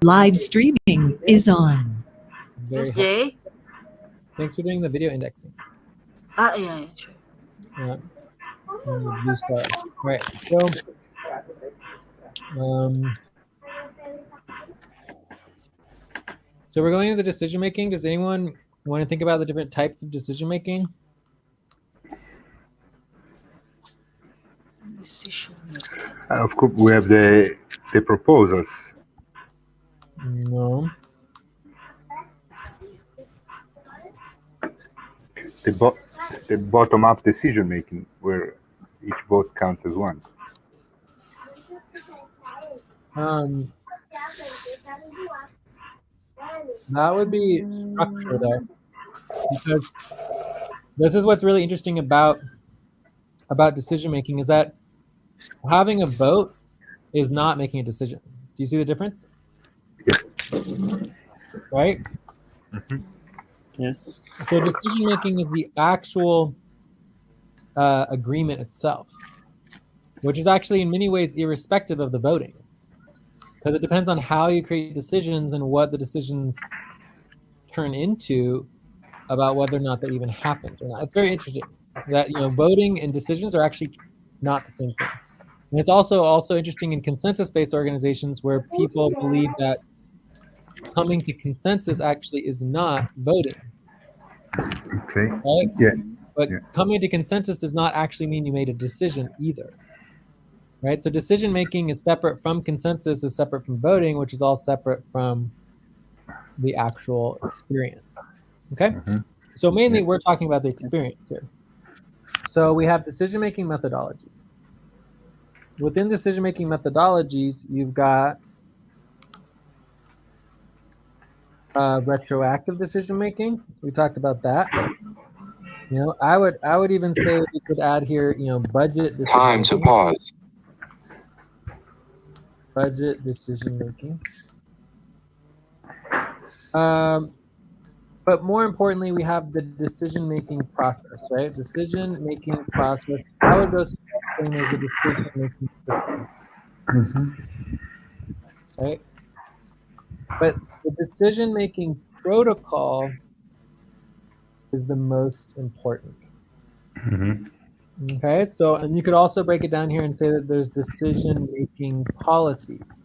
Live streaming is on. Yes, Very helpful. Jay? Thanks for doing the video indexing. Yeah, sure. Yeah, blue star. All right, so um, so we're going into the decision making. Does anyone want to think about the different types of decision making? Decision making. Of course, we have the proposals. No. The bottom-up decision making, where each vote counts as one. That would be structure though, because this is what's really interesting about decision making is that having a vote is not making a decision. Do you see the difference? Yeah. Right? Mm-hmm. Yeah. So decision making is the actual agreement itself, which is actually in many ways irrespective of the voting, because it depends on how you create decisions and what the decisions turn into about whether or not they even happened or not. It's very interesting that voting and decisions are actually not the same thing. And it's also interesting in consensus-based organizations where people believe that coming to consensus actually is not voting. Okay. Right? Yeah. But Yeah. coming to consensus does not actually mean you made a decision either. Right? So decision making is separate from consensus, is separate from voting, which is all separate from the actual experience. Okay? Mm-hmm. So mainly Yeah. we're talking about the experience here. So we have decision-making methodologies. Within decision-making methodologies, you've got retroactive decision-making. We talked about that. I would even say we could add here, budget decision-making. Time to pause. Budget decision-making. But more importantly, we have the decision-making process, right? Decision-making process. I would go to the same as a decision-making system. Mm-hmm. Right? But the decision-making protocol is the most important. Mm-hmm. Okay, so, and you could also break it down here and say that there's decision-making policies,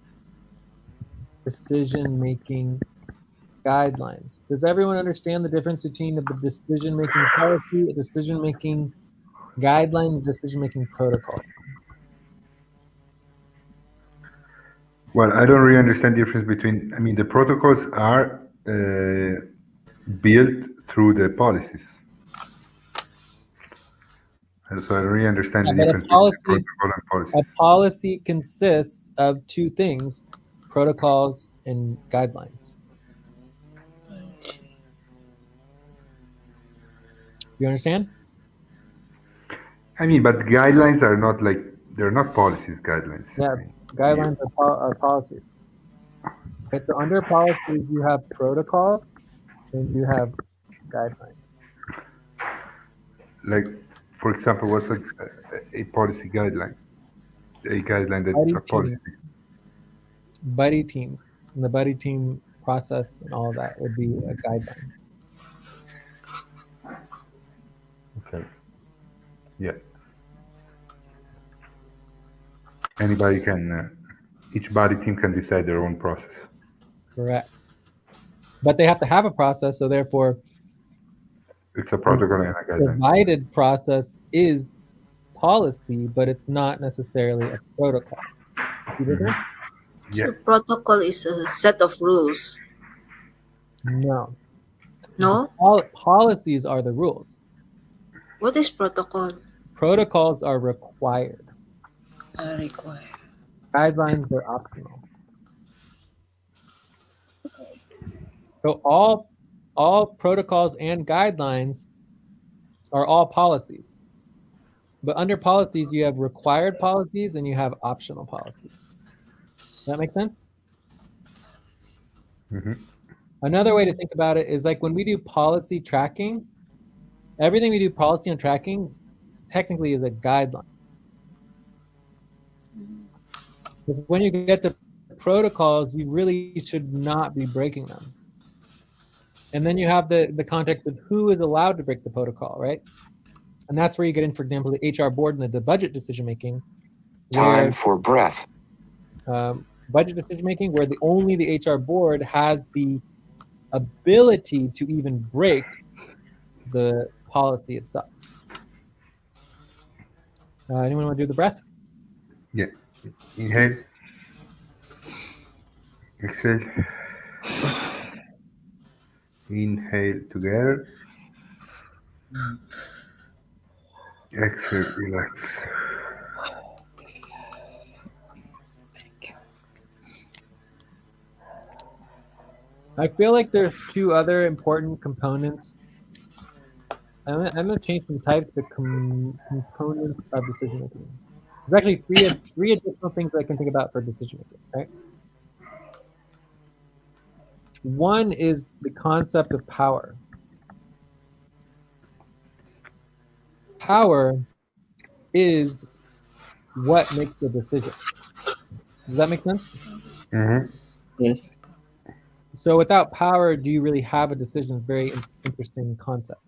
decision-making guidelines. Does everyone understand the difference between the decision-making policy, a decision-making guideline, and decision-making protocol? Well, I don't really understand the difference between. I mean, the protocols are built through the policies. And so I don't really understand the difference between protocol and policies. A policy consists of two things: protocols and guidelines. You understand? I mean, but guidelines are not like, they're not policies, guidelines. Yeah, guidelines are policies. Okay, so under policies, you have protocols and you have guidelines. Like, for example, what's a policy guideline? A guideline that's a policy. Buddy teams. And the buddy team process and all of that would be a guideline. Okay. Yeah. Anybody can, each body team can decide their own process. Correct. But they have to have a process, so therefore, it's a protocol and a guideline. Provided process is policy, but it's not necessarily a protocol. Mm-hmm. Yeah. So protocol is a set of rules. No. No? Policies are the rules. What is protocol? Protocols are required. Required. Guidelines are optional. So all protocols and guidelines are all policies. But under policies, you have required policies and you have optional policies. Does that make sense? Mm-hmm. Another way to think about it is like when we do policy tracking, everything we do policy and tracking technically is a guideline. When you get to protocols, you really should not be breaking them. And then you have the context of who is allowed to break the protocol, right? And that's where you get in, for example, the HR board and the budget decision making. Time for breath. Budget decision making, where only the HR board has the ability to even break the policy itself. Anyone want to do the breath? Yeah. Inhale. Exhale. Inhale together. Exhale, relax. I feel like there's two other important components. I'm gonna change some types to components of decision making. There's actually three additional things I can think about for decision making, right? One is the concept of power. Power is what makes the decision. Does that make sense? Mm-hmm. Yes. So without power, do you really have a decision? It's a very interesting concept.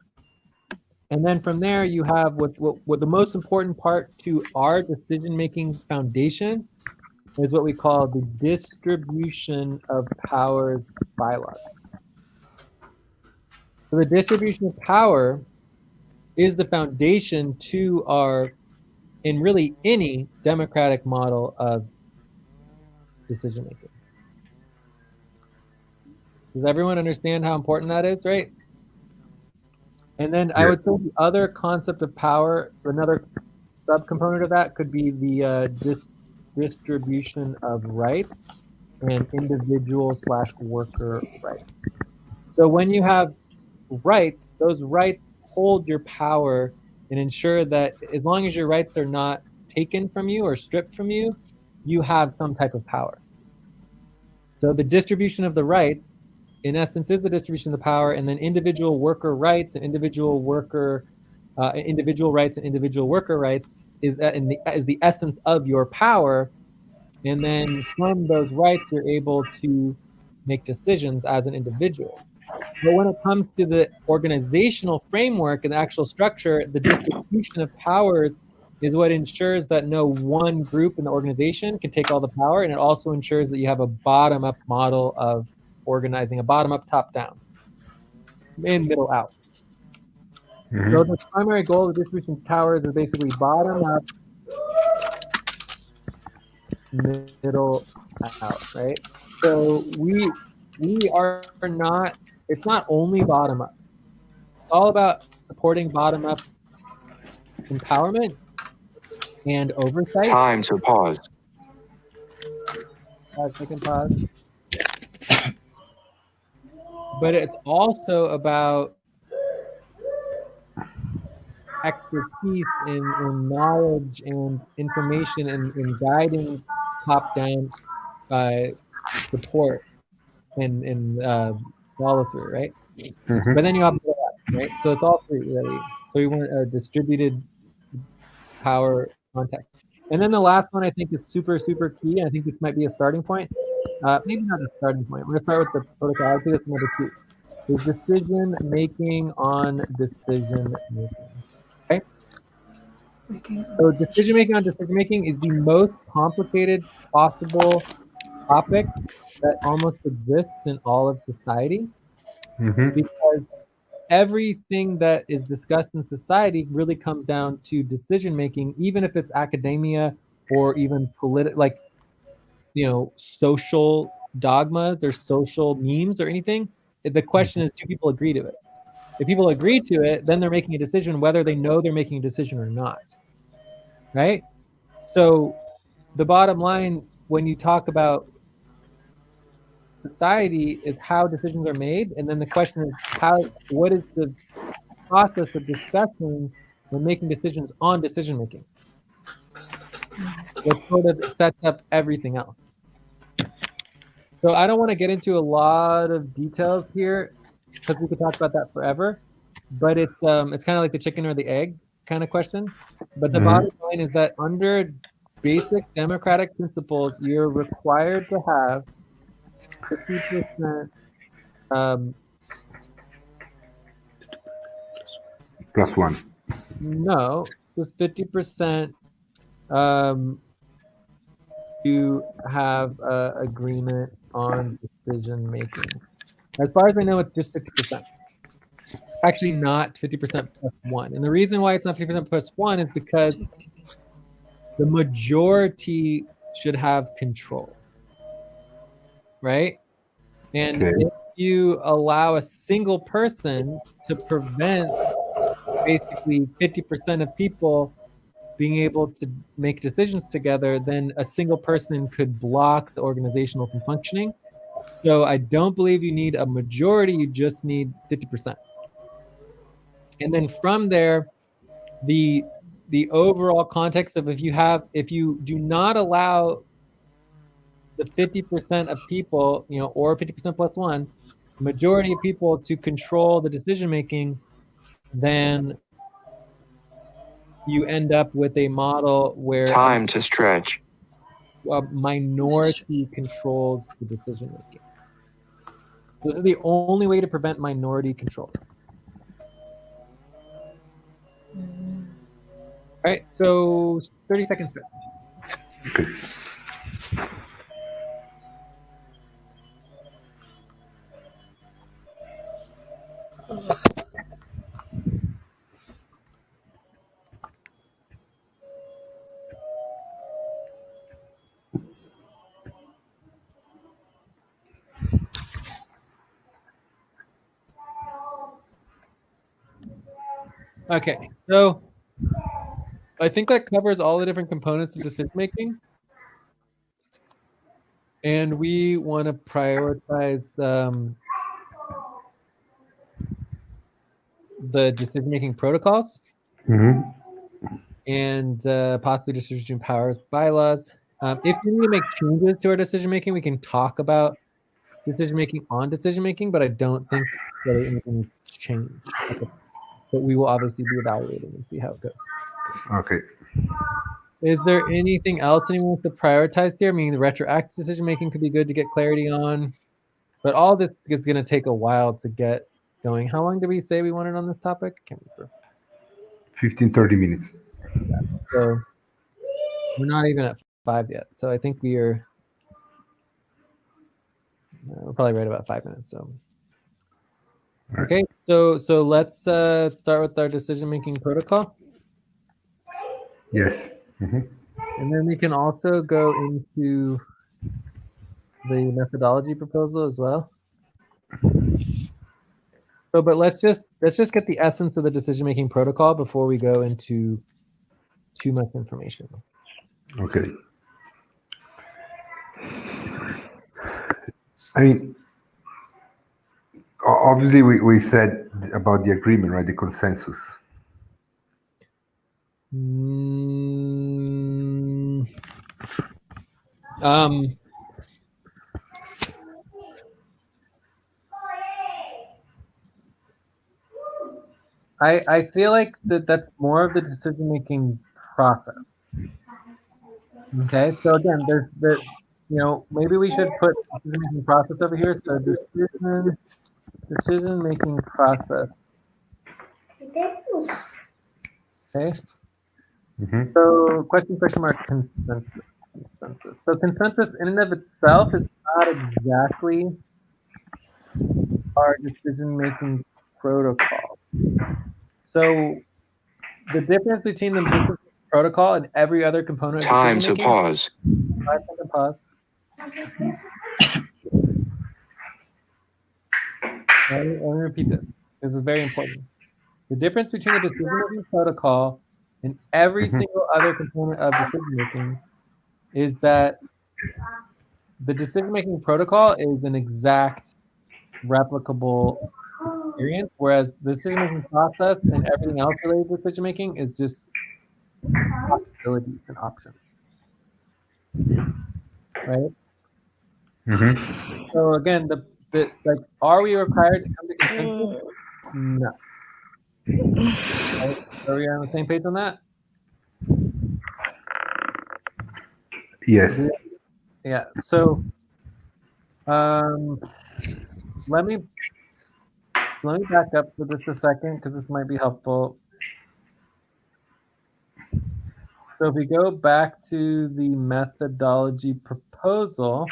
And then from there, you have what the most important part to our decision-making foundation is what we call the distribution of powers bylaws. So the distribution of power is the foundation to in really any democratic model of decision-making. Does everyone understand how important that is, right? And then I would say the other concept of power, another subcomponent of that could be the distribution of rights and individual/worker rights. So when you have rights, those rights hold your power and ensure that as long as your rights are not taken from you or stripped from you, you have some type of power. So the distribution of the rights, in essence, is the distribution of the power, and then individual worker rights and individual rights and individual worker rights is the essence of your power. And then from those rights, you're able to make decisions as an individual. But when it comes to the organizational framework and the actual structure, the distribution of powers is what ensures that no one group in the organization can take all the power, and it also ensures that you have a bottom-up model of organizing, a bottom-up, top-down, and middle-out. Mm-hmm. So the primary goal of the distribution of powers is basically bottom-up, middle-out, right? So we are not, it's not only bottom-up. It's all about supporting bottom-up empowerment and oversight. Time to pause. 5-second pause. But it's also about expertise in knowledge and information and guiding top-down support and follow through, right? Mm-hmm. But then you have that, right? So it's all three, really. So you want a distributed power context. And then the last one I think is super, super key. I think this might be a starting point. Maybe not a starting point. I'm going to start with the protocol. I think that's number 2. Is decision making on decision making. Okay. So decision making on decision making is the most complicated possible topic that almost exists in all of society, Mm-hmm. because everything that is discussed in society really comes down to decision making, even if it's academia or even political, like, social dogmas or social memes or anything. The question is, do people agree to it? If people agree to it, then they're making a decision whether they know they're making a decision or not, right? So the bottom line when you talk about society is how decisions are made, and then the question is what is the process of discussing when making decisions on decision making, which sort of sets up everything else. So I don't want to get into a lot of details here because we could talk about that forever, but it's kind of like the chicken or the egg kind of question. But the bottom line is that under basic democratic principles, you're required to have 50%. Plus one. No, just 50% to have agreement on decision making. As far as I know, it's just 50%. Actually, not 50% plus one. And the reason why it's not 50% plus one is because the majority should have control, right? And Okay. if you allow a single person to prevent basically 50% of people being able to make decisions together, then a single person could block the organizational from functioning. So I don't believe you need a majority, you just need 50%. And then from there, the overall context of if you do not allow the 50% of people, or 50% plus one, majority of people to control the decision making, then you end up with a model where Time to stretch. a minority controls the decision making. This is the only way to prevent minority control. All right, so 30 seconds. Okay. Okay, so I think that covers all the different components of decision making. And we want to prioritize the decision making protocols and possibly distribution powers bylaws. If we need to make changes to our decision making, we can talk about decision making on decision making, but I don't think really anything needs to change. Okay. But we will obviously be evaluating and see how it goes. Okay. Is there anything else anyone wants to prioritize here? I mean, the retroactive decision making could be good to get clarity on, but all this is going to take a while to get going. How long did we say we wanted on this topic? I can't remember. 15-30 minutes. Yeah, so we're not even at 5 yet. So I think we're probably right about 5 minutes. So okay, so let's start with our decision making protocol. Yes. And then we can also go into the methodology proposal as well. So, but let's just get the essence of the decision-making protocol before we go into too much information. Okay. I mean, obviously we said about the agreement, right? The consensus. I feel like that's more of the decision-making process. Okay, so again, there's maybe we should put decision-making process over here. So decision-making process. Okay. So question mark consensus. So consensus in and of itself is not exactly our decision-making protocol. So the difference between the decision protocol and every other component of Time to decision-making. pause. 5-second pause. Let me repeat this. This is very important. The difference between the decision-making protocol and every single other component of decision-making is that the decision-making protocol is an exact replicable experience, whereas the decision-making process and everything else related to decision-making is just possibilities and options. Right? So again, are we required to come to consensus? No. Right? Are we on the same page on that? Yes. Yeah. So let me back up for just a second because this might be helpful. So if we go back to the methodology proposal,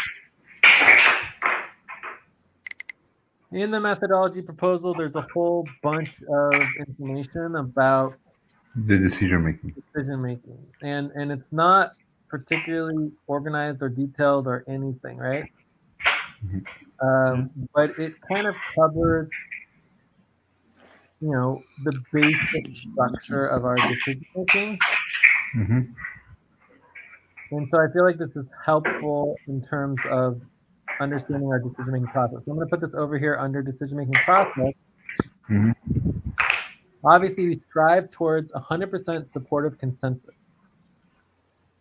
in the methodology proposal, there's a whole bunch of information about The decision making. decision making, and it's not particularly organized or detailed or anything, right? But it kind of covers, the basic structure of our decision making. Mm-hmm. And so I feel like this is helpful in terms of understanding our decision-making process. So I'm going to put this over here under decision-making process. Mm-hmm. Obviously, we strive towards 100% supportive consensus,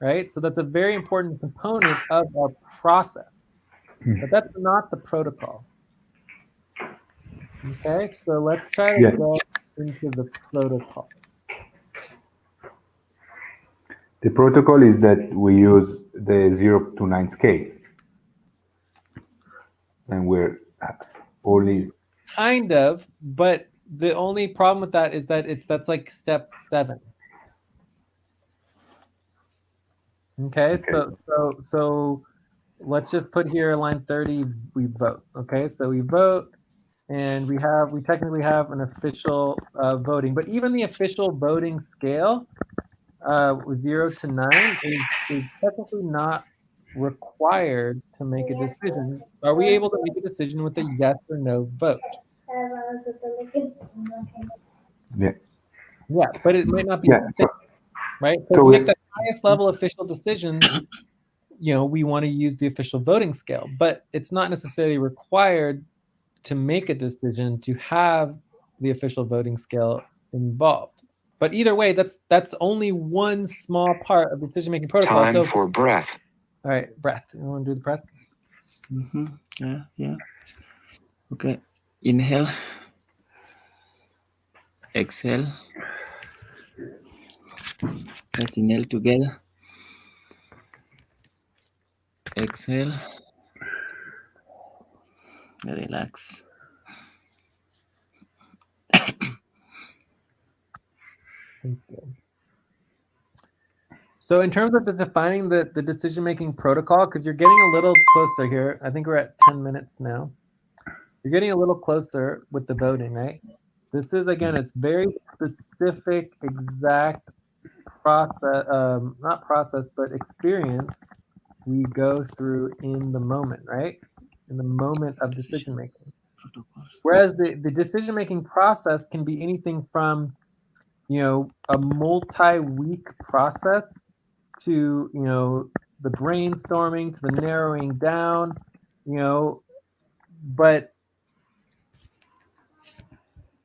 right? So that's a very important component of our process, but that's not the protocol. Okay, so let's try to go into the protocol. The protocol is that we use the 0 to 9 scale. And we're only... Kind of, but the only problem with that is that that's like step 7. Okay, so let's just put here line 30, we vote. Okay, so we vote, and we technically have an official voting, but even the official voting scale, 0 to 9, is technically not required to make a decision. Are we able to make a decision with a yes or no vote? Yeah. Yeah, but it might not be right? So to make the highest level official decisions, we want to use the official voting scale, but it's not necessarily required to make a decision to have the official voting scale involved. But either way, that's only one small part of the decision-making protocol. Time for breath. All right, breath. You want to do the breath? Yeah. Okay. Inhale. Exhale. Let's inhale together. Exhale. Relax. So in terms of defining the decision-making protocol, because you're getting a little closer here. I think we're at 10 minutes now. You're getting a little closer with the voting, right? This is, again, it's very specific, exact process, not process, but experience we go through in the moment, right? In the moment of decision making. Whereas the decision-making process can be anything from, a multi-week process to, the brainstorming, to the narrowing down, but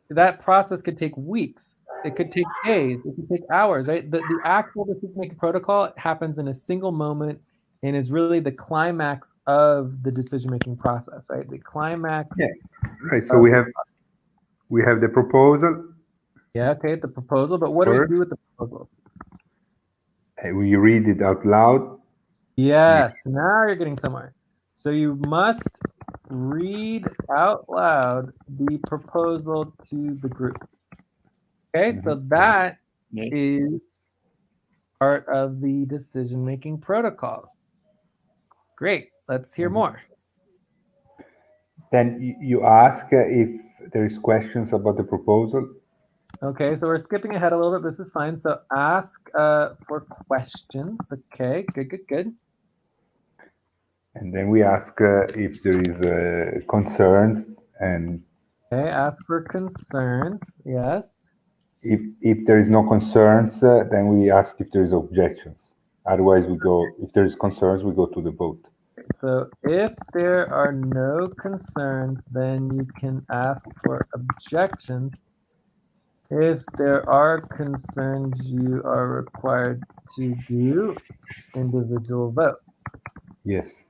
that process could take weeks. It could take days. It could take hours, right? The actual decision-making protocol happens in a single moment and is really the climax of the decision-making process, right? The climax. Yeah, right. So we have the proposal. Yeah, okay, the proposal. But what do we do with the proposal? We read it out loud. Yes, now you're getting somewhere. So you must read out loud the proposal to the group. Okay, so that is part of the decision-making protocol. Great, let's hear more. Then you ask if there is questions about the proposal. Okay, so we're skipping ahead a little bit. This is fine. So ask for questions. Okay, good. And then we ask if there is concerns, and okay, ask for concerns. Yes. If there is no concerns, then we ask if there is objections. Otherwise, if there is concerns, we go to the vote. So if there are no concerns, then you can ask for objections. If there are concerns, you are required to do individual vote. Yes.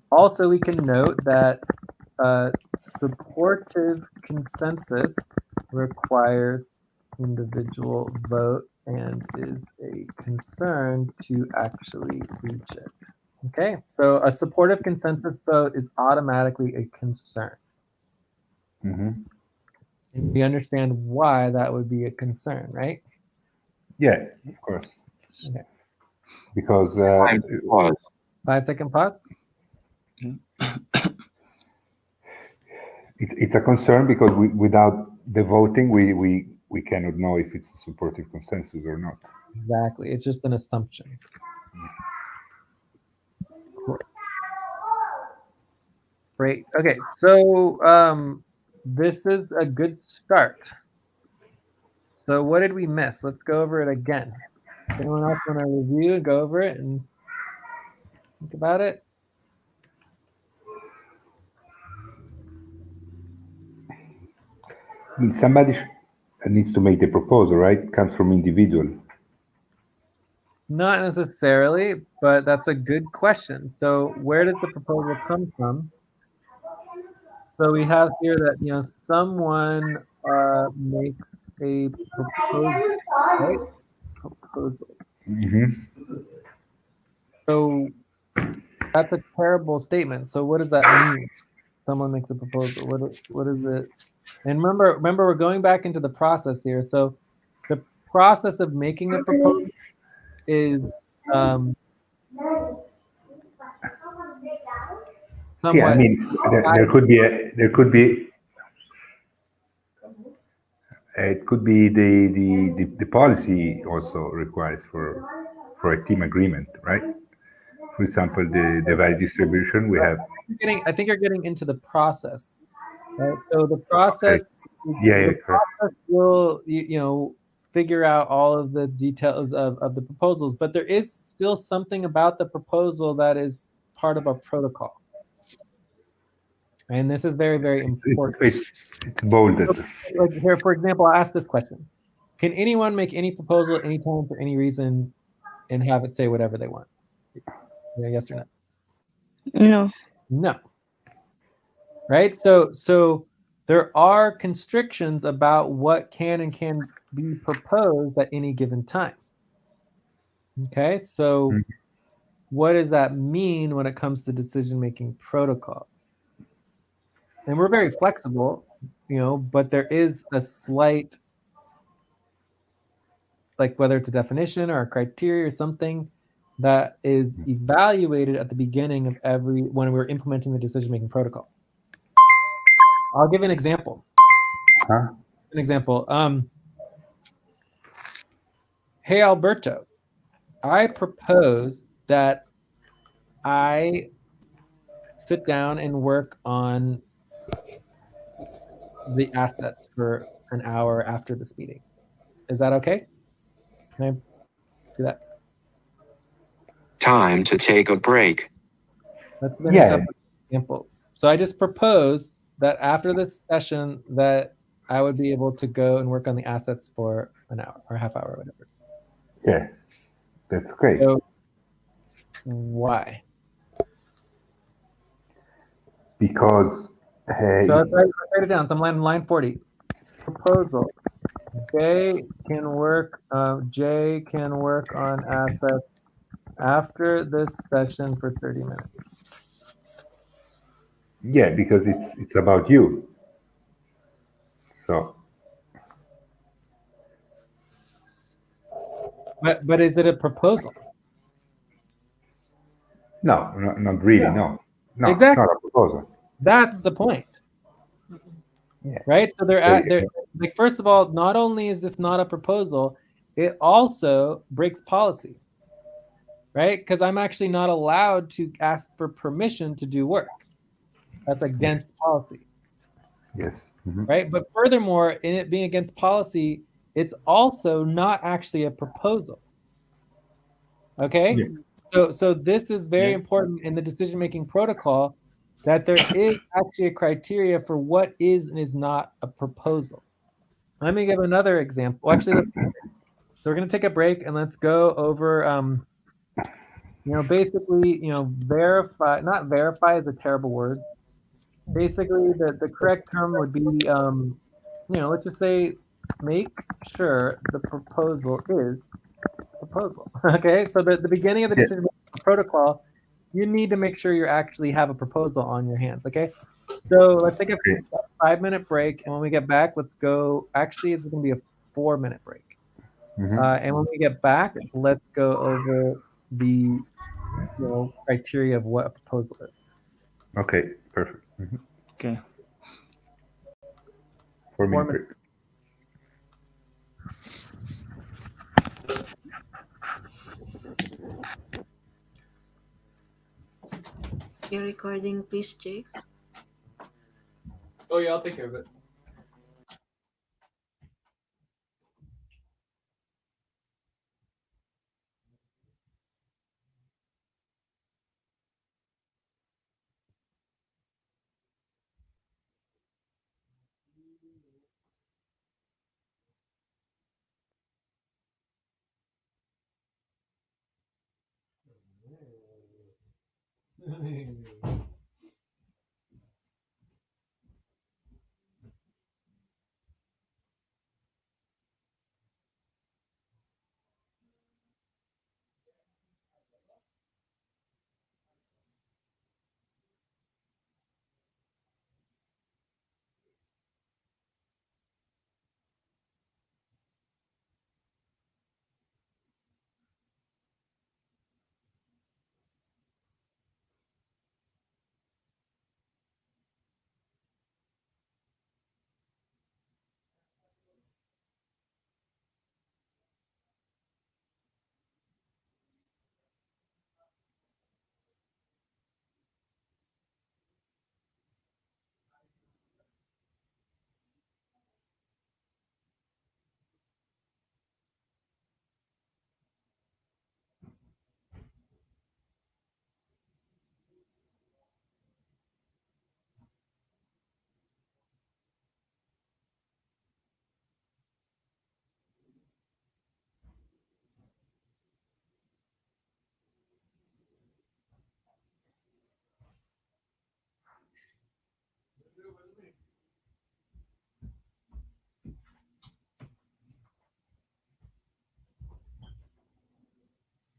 Also, we can note that supportive consensus requires individual vote and is a concern to actually reach it. Okay, so a supportive consensus vote is automatically a concern. Mhm. And we understand why that would be a concern, right? Yeah, of course. Okay. Because Time to pause. 5-second pause. it's a concern because without the voting, we cannot know if it's a supportive consensus or not. Exactly. It's just an assumption. Cool. Great. Okay, so this is a good start. So what did we miss? Let's go over it again. Anyone else want to review and go over it and think about it? I mean, somebody needs to make the proposal, right? It comes from individual. Not necessarily, but that's a good question. So where does the proposal come from? So we have here that, you know, someone makes a proposal, right? Proposal. Mhm. So that's a terrible statement. So what does that mean? Someone makes a proposal. What is it? And remember, we're going back into the process here. So the process of making a proposal is Yeah, I somewhat. mean, there could be it could be the policy also requires for a team agreement, right? For example, the value distribution we have. I think you're getting into the process, right? So the Okay. process, Yeah, the correct. process will you know figure out all of the details of the proposals, but there is still something about the proposal that is part of our protocol, and this is very, very It's important. it's bolded. So, like here, for example, I'll ask this question: can anyone make any proposal at any time for any reason and have it say whatever they want? Yeah, yes or no? No. No. Right? So there are constrictions about what can and can be proposed at any given time. Okay? So Mhm. what does that mean when it comes to decision-making protocol? And we're very flexible, you know, but there is a slight, like whether it's a definition or a criteria or something that is evaluated at the beginning of when we're implementing the decision-making protocol. I'll give an example. Huh? An example. Hey, Alberto, I propose that I sit down and work on the assets for an hour after this meeting. Is that okay? Can I do that? Time to take a break. Let's finish Yeah, up with an example. So I just proposed that after this session that I would be able to go and work on the assets for an hour or a half hour or whatever. yeah, that's okay. So why? Because So let's write it down. So I'm on line 40. Proposal. Jay can work on assets after this session for 30 minutes. yeah, because it's about you. So But is it a proposal? no, not really. No. No, it's Exactly. not a proposal. That's the point. Yeah. Right? So So, they're like, first of all, not only is this not a proposal, it also breaks policy. Right? Because I'm actually not allowed to ask for permission to do work. That's against policy. yes. Mhm. Right? But furthermore, in it being against policy, it's also not actually a proposal. Okay? Yeah. So this is very important in the decision-making protocol, that there is actually a criteria for what is and is not a proposal. Let me give another example. Actually, so we're going to take a break and let's go over, you know, basically, you know, not verify is a terrible word. Basically, the correct term would be, you know, let's just say make sure the proposal is proposal. Okay, so the beginning of the Yeah. decision protocol you need to make sure you actually have a proposal on your hands. Okay. So let's take a Okay. 5-minute break, and when we get back, let's go. Actually, it's going to be a 4-minute break. And when we get back, let's go over the criteria of what a proposal is. Okay, perfect. Okay. 4-minute 4 break. minutes. You're recording, please, Jake. Oh yeah, I'll take care of it.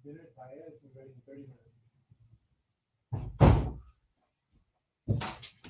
Dinner is ready in 30 minutes.